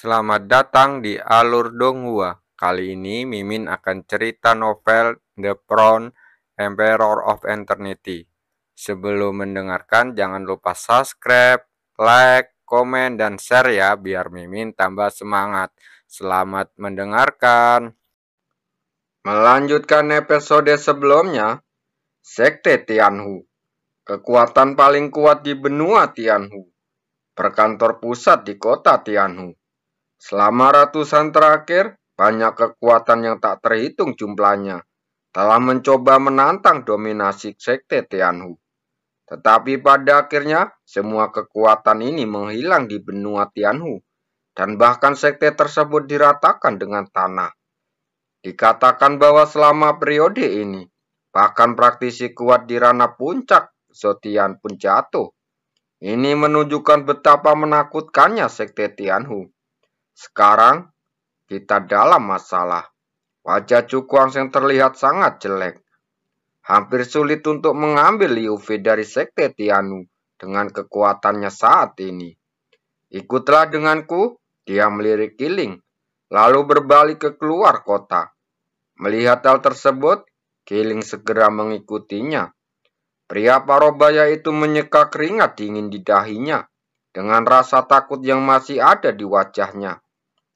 Selamat datang di Alur Donghua. Kali ini Mimin akan cerita novel The Crown, Emperor of Eternity. Sebelum mendengarkan, jangan lupa subscribe, like, komen, dan share ya, biar Mimin tambah semangat. Selamat mendengarkan. Melanjutkan episode sebelumnya, Sekte Tianhu, kekuatan paling kuat di benua Tianhu, berkantor pusat di kota Tianhu. Selama ratusan terakhir, banyak kekuatan yang tak terhitung jumlahnya telah mencoba menantang dominasi Sekte Tianhu. Tetapi pada akhirnya, semua kekuatan ini menghilang di benua Tianhu, dan bahkan sekte tersebut diratakan dengan tanah. Dikatakan bahwa selama periode ini, bahkan praktisi kuat di ranah puncak Zotian pun jatuh. Ini menunjukkan betapa menakutkannya Sekte Tianhu. Sekarang, kita dalam masalah. Wajah Cukuang yang terlihat sangat jelek. Hampir sulit untuk mengambil Liu Fei dari Sekte Tianhu dengan kekuatannya saat ini. Ikutlah denganku, dia melirik Kiling, lalu berbalik ke keluar kota. Melihat hal tersebut, Kiling segera mengikutinya. Pria parobaya itu menyeka keringat dingin di dahinya, dengan rasa takut yang masih ada di wajahnya.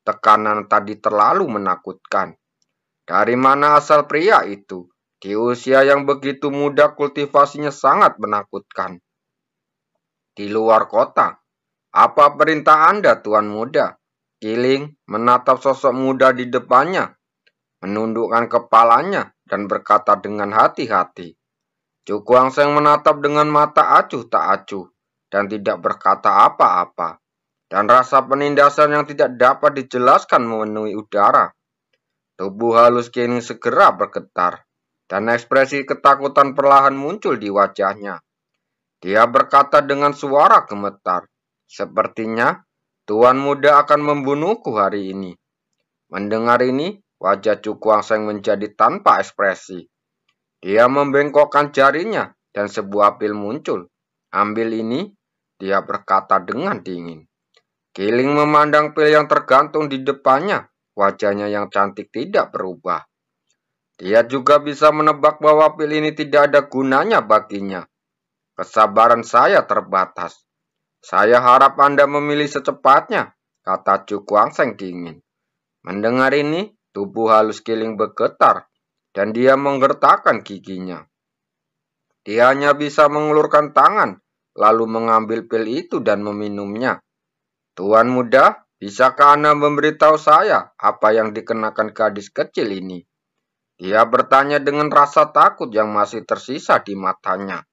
Tekanan tadi terlalu menakutkan. Dari mana asal pria itu? Di usia yang begitu muda kultivasinya sangat menakutkan. Di luar kota, apa perintah Anda, Tuan Muda? Kiling menatap sosok muda di depannya, menundukkan kepalanya dan berkata dengan hati-hati. Cukuang Seng menatap dengan mata acuh tak acuh dan tidak berkata apa-apa. Dan rasa penindasan yang tidak dapat dijelaskan memenuhi udara. Tubuh halus Kiling segera bergetar, dan ekspresi ketakutan perlahan muncul di wajahnya. Dia berkata dengan suara gemetar, sepertinya Tuan Muda akan membunuhku hari ini. Mendengar ini, wajah Cukuang Seng menjadi tanpa ekspresi. Dia membengkokkan jarinya, dan sebuah pil muncul. Ambil ini, dia berkata dengan dingin. Kiling memandang pil yang tergantung di depannya. Wajahnya yang cantik tidak berubah. Dia juga bisa menebak bahwa pil ini tidak ada gunanya baginya. Kesabaran saya terbatas. Saya harap Anda memilih secepatnya, kata Cukuang Seng dingin. Mendengar ini, tubuh halus Kiling bergetar, dan dia menggertakkan giginya. Dia hanya bisa mengulurkan tangan, lalu mengambil pil itu dan meminumnya. Tuan Muda, bisakah Anda memberitahu saya apa yang dikenakan gadis kecil ini? Dia bertanya dengan rasa takut yang masih tersisa di matanya.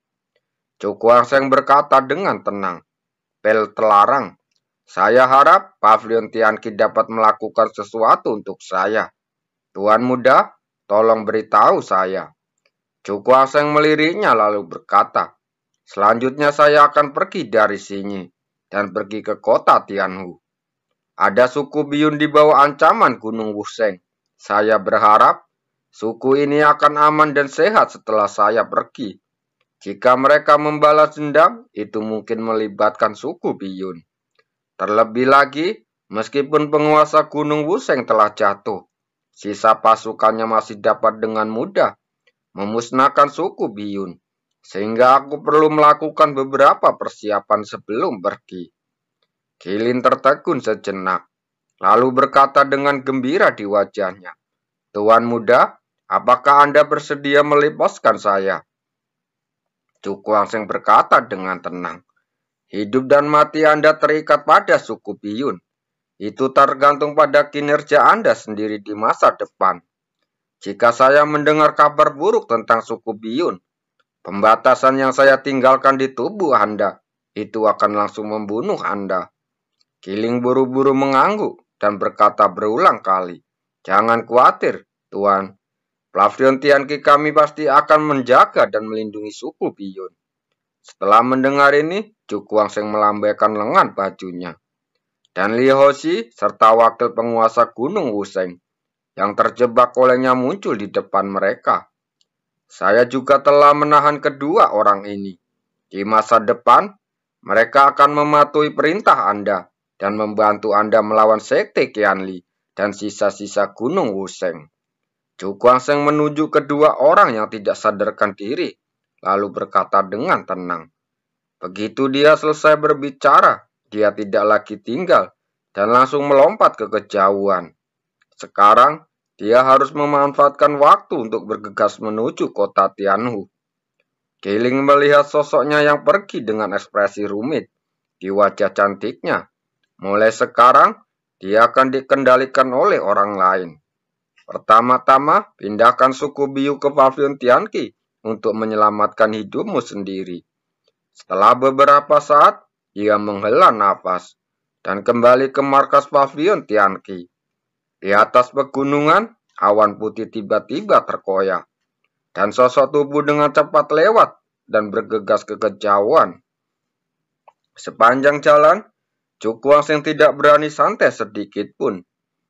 Cukuang Seng berkata dengan tenang, "Pel terlarang. Saya harap Pavilion Tianqi dapat melakukan sesuatu untuk saya. Tuan Muda, tolong beritahu saya." Cukuang Seng meliriknya lalu berkata, "Selanjutnya saya akan pergi dari sini dan pergi ke kota Tianhu. Ada suku Biyun di bawah ancaman Gunung Wuseng. Saya berharap suku ini akan aman dan sehat setelah saya pergi. Jika mereka membalas dendam, itu mungkin melibatkan suku Biyun. Terlebih lagi, meskipun penguasa Gunung Wuseng telah jatuh, sisa pasukannya masih dapat dengan mudah memusnahkan suku Biyun. Sehingga aku perlu melakukan beberapa persiapan sebelum pergi." Kiling tertegun sejenak, lalu berkata dengan gembira di wajahnya, "Tuan Muda, apakah Anda bersedia melepaskan saya?" Cukuang Seng berkata dengan tenang, "Hidup dan mati Anda terikat pada suku Biyun. Itu tergantung pada kinerja Anda sendiri di masa depan. Jika saya mendengar kabar buruk tentang suku Biyun, pembatasan yang saya tinggalkan di tubuh Anda, itu akan langsung membunuh Anda." Kiling buru-buru mengangguk dan berkata berulang kali, "Jangan khawatir, Tuan. Pavilion Tianqi kami pasti akan menjaga dan melindungi suku Biyun." Setelah mendengar ini, Cukuang Seng melambaikan lengan bajunya. Dan Li Hoshi serta wakil penguasa Gunung Wuseng yang terjebak olehnya muncul di depan mereka. "Saya juga telah menahan kedua orang ini. Di masa depan, mereka akan mematuhi perintah Anda. dan membantu Anda melawan Sekte Qianli dan sisa-sisa Gunung Wuseng. Chu Guangsheng menuju kedua orang yang tidak sadarkan diri, lalu berkata dengan tenang. Begitu dia selesai berbicara, dia tidak lagi tinggal dan langsung melompat ke kejauhan. Sekarang, dia harus memanfaatkan waktu untuk bergegas menuju kota Tianhu. Keling melihat sosoknya yang pergi dengan ekspresi rumit di wajah cantiknya. Mulai sekarang, dia akan dikendalikan oleh orang lain. Pertama-tama, pindahkan suku Biu ke Pavilion Tianqi untuk menyelamatkan hidupmu sendiri. Setelah beberapa saat, dia menghela nafas dan kembali ke markas Pavilion Tianqi. Di atas pegunungan, awan putih tiba-tiba terkoyak, dan sosok tubuh dengan cepat lewat dan bergegas ke kejauhan. Sepanjang jalan, Chu Guangsheng tidak berani santai sedikit pun.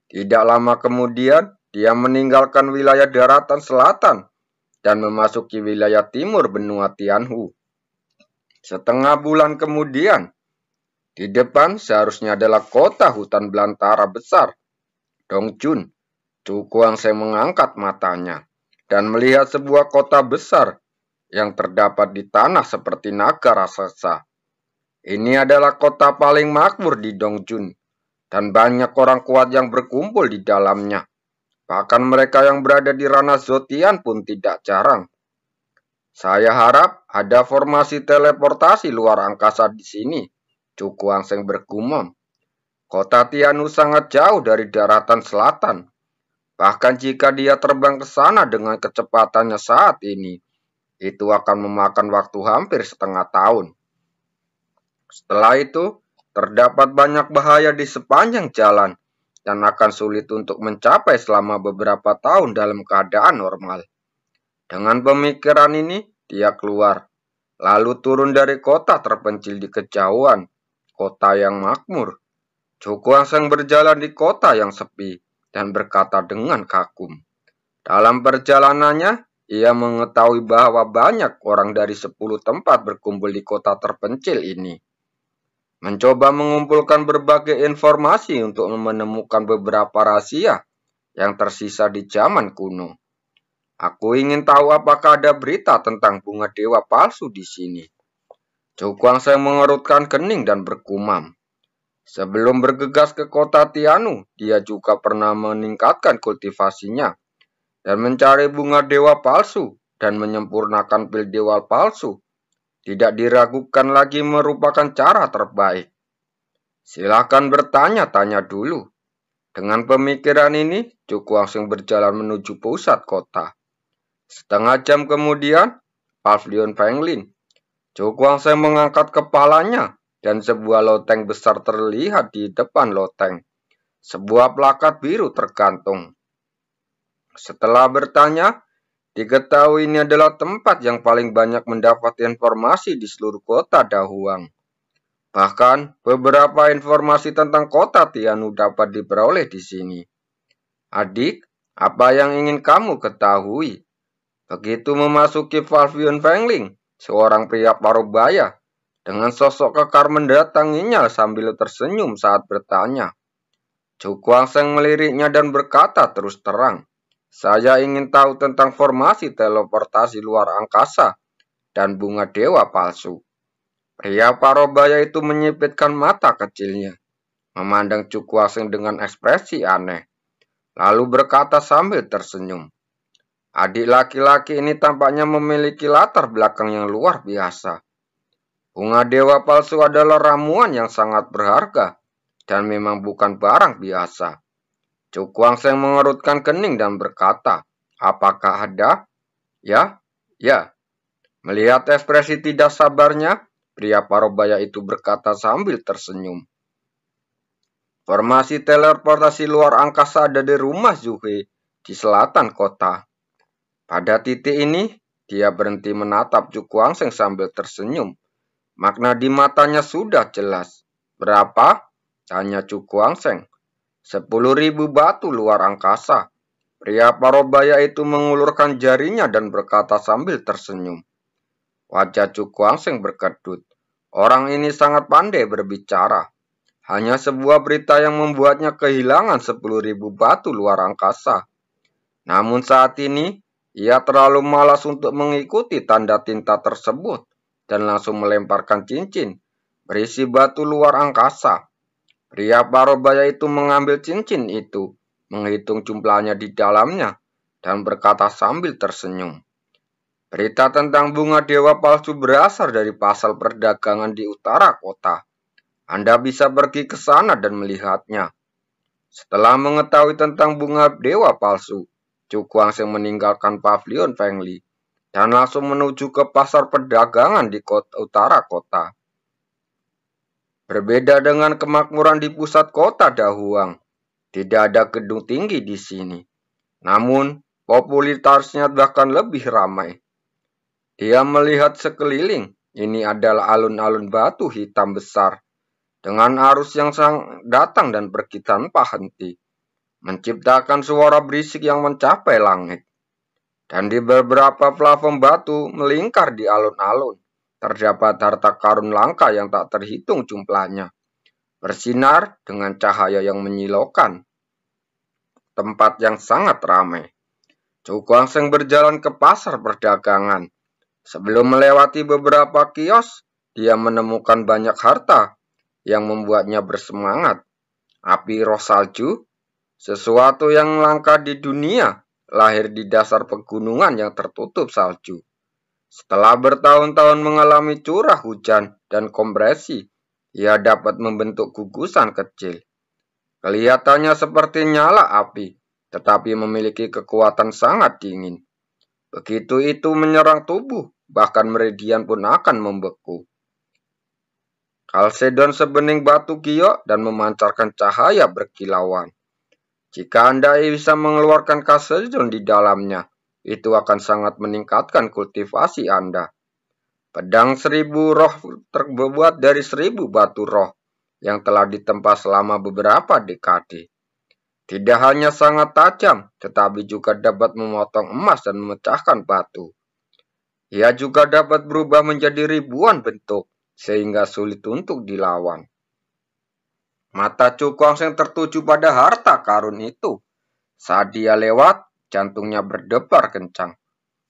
Tidak lama kemudian, dia meninggalkan wilayah daratan selatan dan memasuki wilayah timur benua Tianhu. Setengah bulan kemudian, di depan seharusnya adalah kota hutan belantara besar, Dongjun. Chu Guangsheng mengangkat matanya dan melihat sebuah kota besar yang terdapat di tanah seperti naga raksasa. Ini adalah kota paling makmur di Dongjun, dan banyak orang kuat yang berkumpul di dalamnya. Bahkan mereka yang berada di ranah Zotian pun tidak jarang. Saya harap ada formasi teleportasi luar angkasa di sini, Chu Guangsheng bergumam. Kota Tianhu sangat jauh dari daratan selatan. Bahkan jika dia terbang ke sana dengan kecepatannya saat ini, itu akan memakan waktu hampir setengah tahun. Setelah itu, terdapat banyak bahaya di sepanjang jalan dan akan sulit untuk mencapai selama beberapa tahun dalam keadaan normal. Dengan pemikiran ini, dia keluar, lalu turun dari kota terpencil di kejauhan, kota yang makmur. Chu Guangsheng berjalan di kota yang sepi dan berkata dengan kagum. Dalam perjalanannya, ia mengetahui bahwa banyak orang dari 10 tempat berkumpul di kota terpencil ini. Mencoba mengumpulkan berbagai informasi untuk menemukan beberapa rahasia yang tersisa di zaman kuno. Aku ingin tahu apakah ada berita tentang bunga dewa palsu di sini. Chu Guangsheng mengerutkan kening dan bergumam. Sebelum bergegas ke kota Tianhu, dia juga pernah meningkatkan kultivasinya dan mencari bunga dewa palsu dan menyempurnakan pil dewa palsu. Tidak diragukan lagi merupakan cara terbaik. Silakan bertanya-tanya dulu. Dengan pemikiran ini, Chu Guangsheng berjalan menuju pusat kota. Setengah jam kemudian, Pavilion Fanglin. Chu Guangsheng mengangkat kepalanya dan sebuah loteng besar terlihat di depan loteng. Sebuah plakat biru tergantung. Setelah bertanya, diketahui ini adalah tempat yang paling banyak mendapat informasi di seluruh kota Dahuang. Bahkan, beberapa informasi tentang kota Tianhu dapat diperoleh di sini. Adik, apa yang ingin kamu ketahui? Begitu memasuki Pavilion Fanglin, seorang pria parubaya dengan sosok kekar mendatanginya sambil tersenyum saat bertanya. Chu Guangsheng meliriknya dan berkata terus terang, saya ingin tahu tentang formasi teleportasi luar angkasa dan bunga dewa palsu. Pria parubaya itu menyipitkan mata kecilnya, memandang Chu Guangsheng dengan ekspresi aneh, lalu berkata sambil tersenyum. Adik laki-laki ini tampaknya memiliki latar belakang yang luar biasa. Bunga dewa palsu adalah ramuan yang sangat berharga dan memang bukan barang biasa. Chu Guangsheng mengerutkan kening dan berkata, apakah ada? Ya, ya. Melihat ekspresi tidak sabarnya, pria parubaya itu berkata sambil tersenyum. Formasi teleportasi luar angkasa ada di rumah Zuhe di selatan kota. Pada titik ini, dia berhenti menatap Chu Guangsheng sambil tersenyum. Makna di matanya sudah jelas. Berapa? Tanya Chu Guangsheng. 10.000 batu luar angkasa. Pria parubaya itu mengulurkan jarinya dan berkata sambil tersenyum. Wajah Chu Guangsheng berkedut. Orang ini sangat pandai berbicara. hanya sebuah berita yang membuatnya kehilangan 10.000 batu luar angkasa. Namun saat ini, ia terlalu malas untuk mengikuti tanda tinta tersebut dan langsung melemparkan cincin berisi batu luar angkasa. Pria parubaya itu mengambil cincin itu, menghitung jumlahnya di dalamnya, dan berkata sambil tersenyum. Berita tentang bunga dewa palsu berasal dari pasar perdagangan di utara kota. Anda bisa pergi ke sana dan melihatnya. Setelah mengetahui tentang bunga dewa palsu, Chu Guangxing meninggalkan pavilion Fengli dan langsung menuju ke pasar perdagangan di utara kota. Berbeda dengan kemakmuran di pusat kota Dahuang, tidak ada gedung tinggi di sini. Namun, popularitasnya bahkan lebih ramai. Dia melihat sekeliling, ini adalah alun-alun batu hitam besar, dengan arus yang datang dan pergi tanpa henti, menciptakan suara berisik yang mencapai langit. Dan di beberapa plafon batu melingkar di alun-alun, terdapat harta karun langka yang tak terhitung jumlahnya, bersinar dengan cahaya yang menyilaukan. Tempat yang sangat ramai. Chu Guangxing berjalan ke pasar perdagangan. Sebelum melewati beberapa kios, dia menemukan banyak harta yang membuatnya bersemangat. Api roh salju, sesuatu yang langka di dunia, lahir di dasar pegunungan yang tertutup salju. Setelah bertahun-tahun mengalami curah hujan dan kompresi, ia dapat membentuk gugusan kecil. Kelihatannya seperti nyala api, tetapi memiliki kekuatan sangat dingin. Begitu itu menyerang tubuh, bahkan meridian pun akan membeku. Kalsedon sebening batu giok dan memancarkan cahaya berkilauan. Jika Anda bisa mengeluarkan kalsedon di dalamnya, itu akan sangat meningkatkan kultivasi Anda. Pedang 1000 roh terbuat dari 1000 batu roh yang telah ditempa selama beberapa dekade. Tidak hanya sangat tajam, tetapi juga dapat memotong emas dan memecahkan batu. Ia juga dapat berubah menjadi ribuan bentuk, sehingga sulit untuk dilawan. Mata Chu Guangxing tertuju pada harta karun itu. Saat dia lewat, jantungnya berdebar kencang,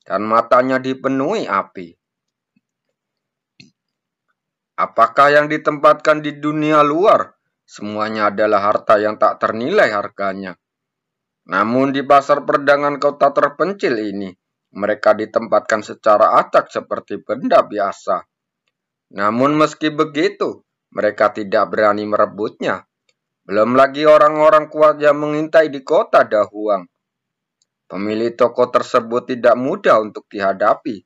dan matanya dipenuhi api. Apakah yang ditempatkan di dunia luar? Semuanya adalah harta yang tak ternilai harganya. Namun di pasar perdagangan kota terpencil ini, mereka ditempatkan secara acak seperti benda biasa. Namun meski begitu, mereka tidak berani merebutnya. Belum lagi orang-orang kuat yang mengintai di kota Dahuang. Pemilik toko tersebut tidak mudah untuk dihadapi.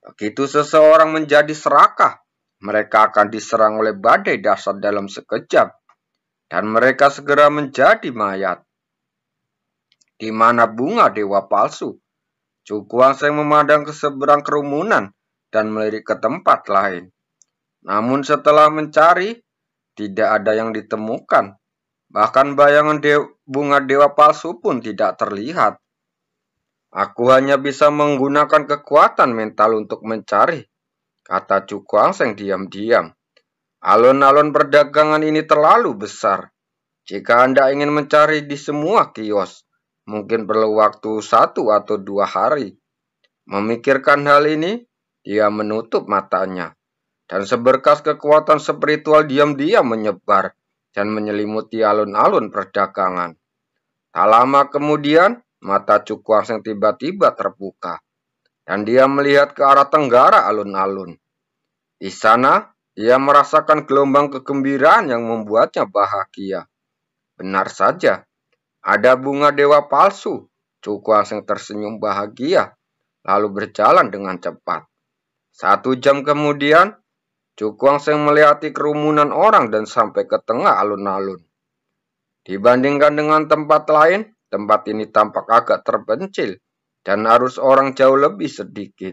Begitu seseorang menjadi serakah, mereka akan diserang oleh badai dahsyat dalam sekejap, dan mereka segera menjadi mayat. Di mana bunga dewa palsu? Chu Guangxing memandang ke seberang kerumunan dan melirik ke tempat lain. Namun setelah mencari, tidak ada yang ditemukan. Bahkan bayangan bunga dewa palsu pun tidak terlihat. Aku hanya bisa menggunakan kekuatan mental untuk mencari, kata Chu Guangxing diam-diam. Alun-alun perdagangan ini terlalu besar. Jika Anda ingin mencari di semua kios, mungkin perlu waktu 1 atau 2 hari. Memikirkan hal ini, dia menutup matanya. Dan seberkas kekuatan spiritual diam-diam menyebar dan menyelimuti alun-alun perdagangan. Tak lama kemudian, mata Chu Guangxing tiba-tiba terbuka. Dan dia melihat ke arah tenggara alun-alun. Di sana, dia merasakan gelombang kegembiraan yang membuatnya bahagia. Benar saja, ada bunga dewa palsu. Chu Guangxing tersenyum bahagia, lalu berjalan dengan cepat. 1 jam kemudian, Chu Guangxing melewati kerumunan orang dan sampai ke tengah alun-alun. Dibandingkan dengan tempat lain, tempat ini tampak agak terpencil dan arus orang jauh lebih sedikit.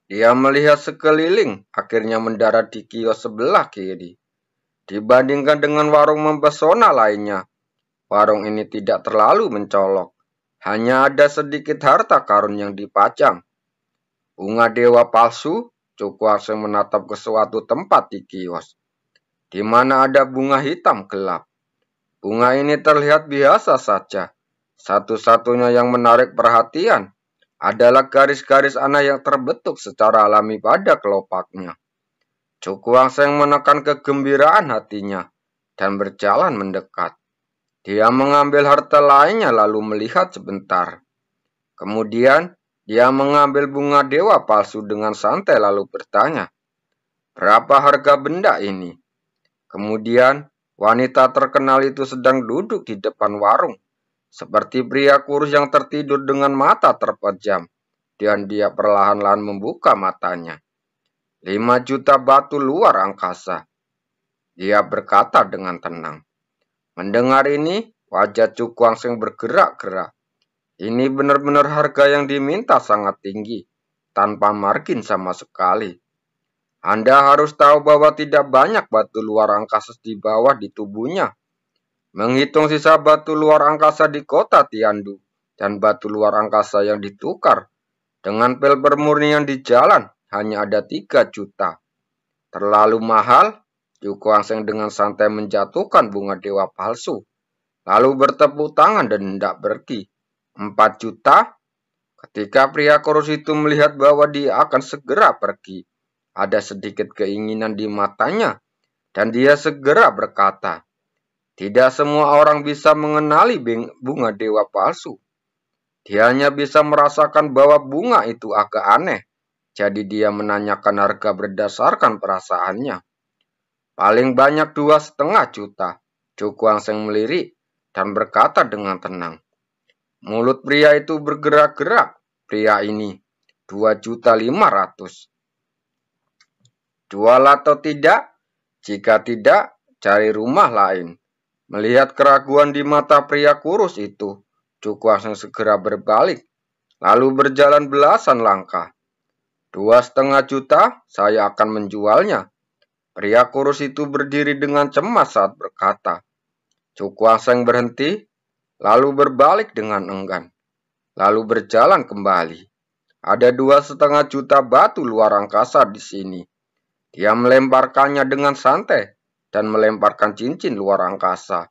Dia melihat sekeliling, akhirnya mendarat di kios sebelah kiri. Dibandingkan dengan warung mempesona lainnya, warung ini tidak terlalu mencolok. Hanya ada sedikit harta karun yang dipajang. Bunga dewa palsu, Chu Guangxing menatap ke suatu tempat di kios. di mana ada bunga hitam gelap. Bunga ini terlihat biasa saja. Satu-satunya yang menarik perhatian adalah garis-garis aneh yang terbentuk secara alami pada kelopaknya. Cukuangseng menekan kegembiraan hatinya dan berjalan mendekat. Dia mengambil harta lainnya lalu melihat sebentar. Kemudian dia mengambil bunga dewa palsu dengan santai lalu bertanya, "Berapa harga benda ini?" Kemudian wanita terkenal itu sedang duduk di depan warung, seperti pria kurus yang tertidur dengan mata terpejam, dan dia perlahan-lahan membuka matanya. 5 juta batu luar angkasa, dia berkata dengan tenang. Mendengar ini, wajah Cukuangseng bergerak-gerak. Ini benar-benar harga yang diminta sangat tinggi, tanpa margin sama sekali. Anda harus tahu bahwa tidak banyak batu luar angkasa di bawah di tubuhnya. Menghitung sisa batu luar angkasa di kota Tiandu dan batu luar angkasa yang ditukar dengan pil permurnian di jalan hanya ada 3 juta. Terlalu mahal. Cukuangseng dengan santai menjatuhkan bunga dewa palsu, lalu bertepuk tangan dan hendak pergi. 4 juta? Ketika pria kurus itu melihat bahwa dia akan segera pergi, ada sedikit keinginan di matanya, dan dia segera berkata, "Tidak semua orang bisa mengenali bunga dewa palsu. Dia hanya bisa merasakan bahwa bunga itu agak aneh, jadi dia menanyakan harga berdasarkan perasaannya. Paling banyak 2,5 juta. Cukuangseng melirik dan berkata dengan tenang. Mulut pria itu bergerak-gerak. Pria ini 2,5 juta. Jual atau tidak? Jika tidak, cari rumah lain. Melihat keraguan di mata pria kurus itu, Cukuangseng segera berbalik, lalu berjalan belasan langkah. 2,5 juta, saya akan menjualnya. Pria kurus itu berdiri dengan cemas saat berkata. Cukuangseng berhenti, lalu berbalik dengan enggan, lalu berjalan kembali. Ada 2,5 juta batu luar angkasa di sini. Dia melemparkannya dengan santai dan melemparkan cincin luar angkasa.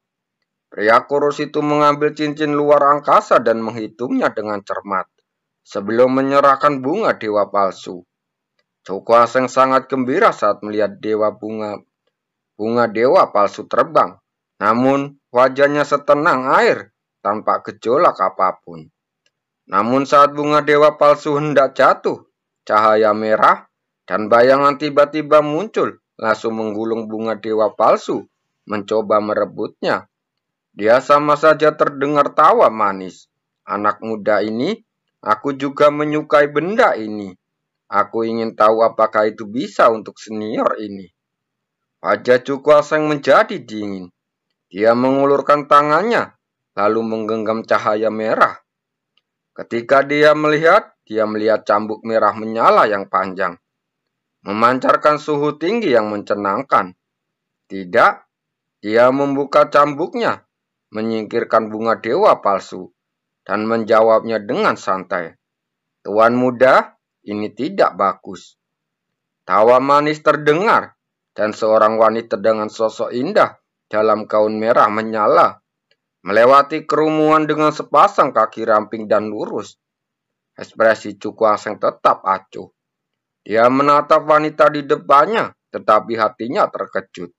Pria kurus itu mengambil cincin luar angkasa dan menghitungnya dengan cermat sebelum menyerahkan bunga dewa palsu. Cukuangseng sangat gembira saat melihat bunga dewa palsu terbang. Namun wajahnya setenang air tanpa gejolak apapun. Namun saat bunga dewa palsu hendak jatuh, cahaya merah dan bayangan tiba-tiba muncul langsung menggulung bunga dewa palsu, mencoba merebutnya. Dia sama saja terdengar tawa manis. Anak muda ini, aku juga menyukai benda ini. Aku ingin tahu apakah itu bisa untuk senior ini. Wajah Cukuangseng menjadi dingin. Dia mengulurkan tangannya, lalu menggenggam cahaya merah. Ketika dia melihat cambuk merah menyala yang panjang, memancarkan suhu tinggi yang mencenangkan. Tidak, dia membuka cambuknya, menyingkirkan bunga dewa palsu, dan menjawabnya dengan santai. Tuan muda, ini tidak bagus. Tawa manis terdengar, dan seorang wanita dengan sosok indah dalam gaun merah menyala, melewati kerumunan dengan sepasang kaki ramping dan lurus. Ekspresi Cukuangseng tetap acuh. Dia menatap wanita di depannya, tetapi hatinya terkejut.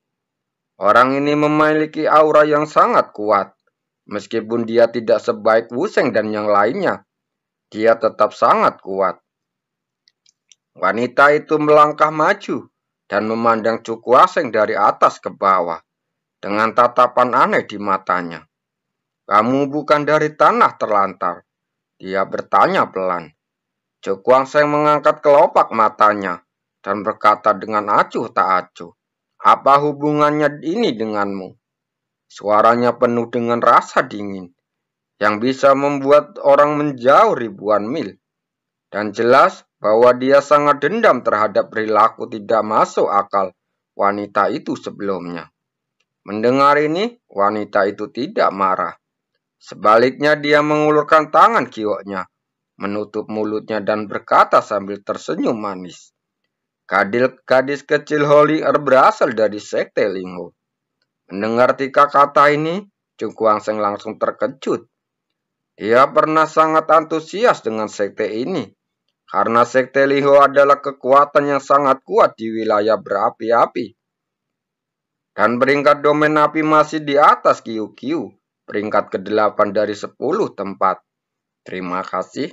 Orang ini memiliki aura yang sangat kuat. Meskipun dia tidak sebaik Wu Sheng dan yang lainnya, dia tetap sangat kuat. Wanita itu melangkah maju dan memandang Cukuangseng dari atas ke bawah dengan tatapan aneh di matanya. Kamu bukan dari tanah terlantar? Dia bertanya pelan. Cukuangseng mengangkat kelopak matanya dan berkata dengan acuh tak acuh. Apa hubungannya ini denganmu? Suaranya penuh dengan rasa dingin yang bisa membuat orang menjauh ribuan mil. Dan jelas bahwa dia sangat dendam terhadap perilaku tidak masuk akal wanita itu sebelumnya. Mendengar ini, wanita itu tidak marah. Sebaliknya dia mengulurkan tangan kioknya, menutup mulutnya dan berkata sambil tersenyum manis. Gadis kecil Holier berasal dari sekte Lingho. Mendengar 3 kata ini, Chung Guangsheng langsung terkejut. Dia pernah sangat antusias dengan sekte ini, karena sekte Lingho adalah kekuatan yang sangat kuat di wilayah berapi-api. Dan peringkat domain api masih di atas Qiu, peringkat ke-8 dari 10 tempat. Terima kasih.